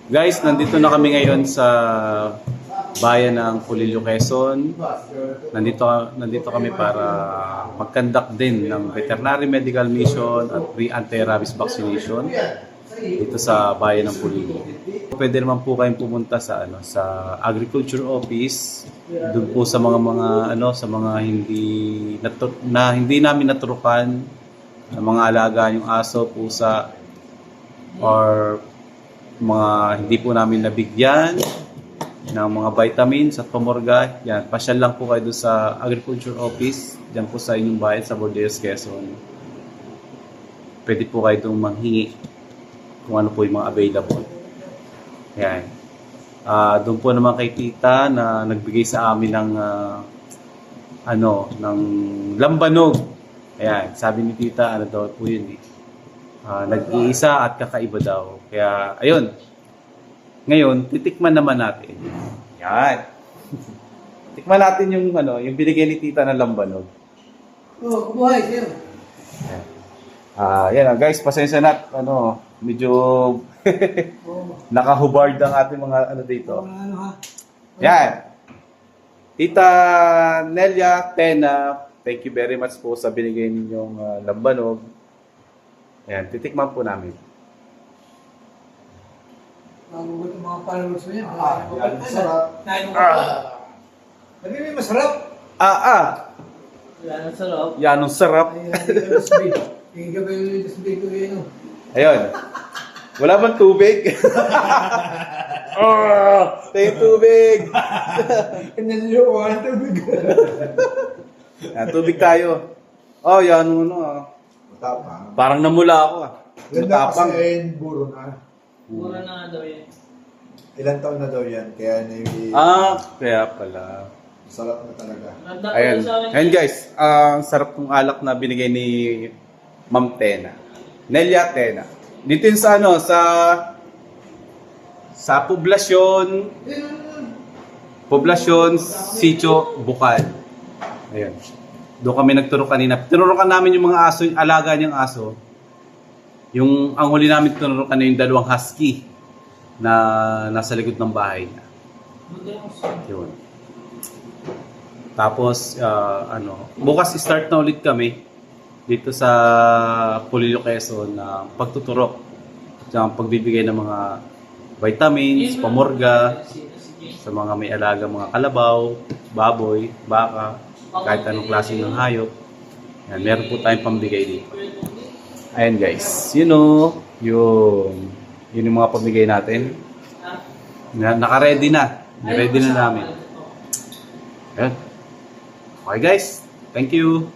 Guys, nandito na kami ngayon sa bayan ng Pulilio, Quezon. Nandito kami para mag-conduct din ng veterinary medical mission at pre-anti-rabies vaccination dito sa bayan ng Pulilio. Pwede naman po kayong pumunta sa sa agriculture office, doon po sa mga hindi namin naturukan, na mga alaga yung aso, pusa, or mga hindi po namin nabigyan ng mga vitamins at pamorga. Yan, pasyal lang po kayo doon sa agriculture office, diyan po sa inyong bayan sa Bordeaux, Quezon. Pwede po kayo doon manghingi kung ano po yung mga available. Yan. Doon po naman kay tita na nagbigay sa amin ng ng lambanog. Ayan, sabi ni tita, daw po yun eh. Nag-iisa at kakaiba daw. Kaya, ayun. Ngayon, titikman naman natin. Yan. Tikman natin yung binigay ni tita na lambanog. Oh, buhay, sir. Yan guys, pasensya na, medyo nakahubard ang ating mga dito. Yan. Tita Nelia Tena, thank you very much po sa binigay ninyong lambanog. Ayan, titikman po namin. Magugot ang mga followers mo yan. Yan, masarap. Sabi mo, masarap. Yan, masarap. Yan ang sarap. Tingin ka ba yung tasbih ko yun? Ayun. Wala bang tubig? Tayo tubig. Nanloko ka ng tubig. Tubig tayo. Oh, yan Matapang. Parang namula ako Ganda Matapang. kasi buro na. Mura na nga daw yan. Ilan taon na daw yan, kaya Kaya pala. sarap na talaga. Ayan. Ayan guys, ang sarap ng alak na binigay ni Ma'am Tena. Nelia Tena. Dito yun sa sa poblasyon Sitio Bukal. Ayan. Doon kami nagturo kanina. Tinurukan namin yung mga aso, yung alaga niyang aso. Ang huli namin tinurukan na yung dalawang husky na nasa likod ng bahay niya. Yun. Tapos, bukas start na ulit kami dito sa Pulilio, Quezon na pagtuturok at pagbibigay ng mga vitamins, pamorga sa mga may alaga, mga kalabaw, baboy, baka, kahit anong klase ng hayop. Yan, meron po tayong pambigay dito. Ayan guys, yun yung mga pamigay natin. Naka-ready na. Ready na namin. Ayan. Okay guys, thank you.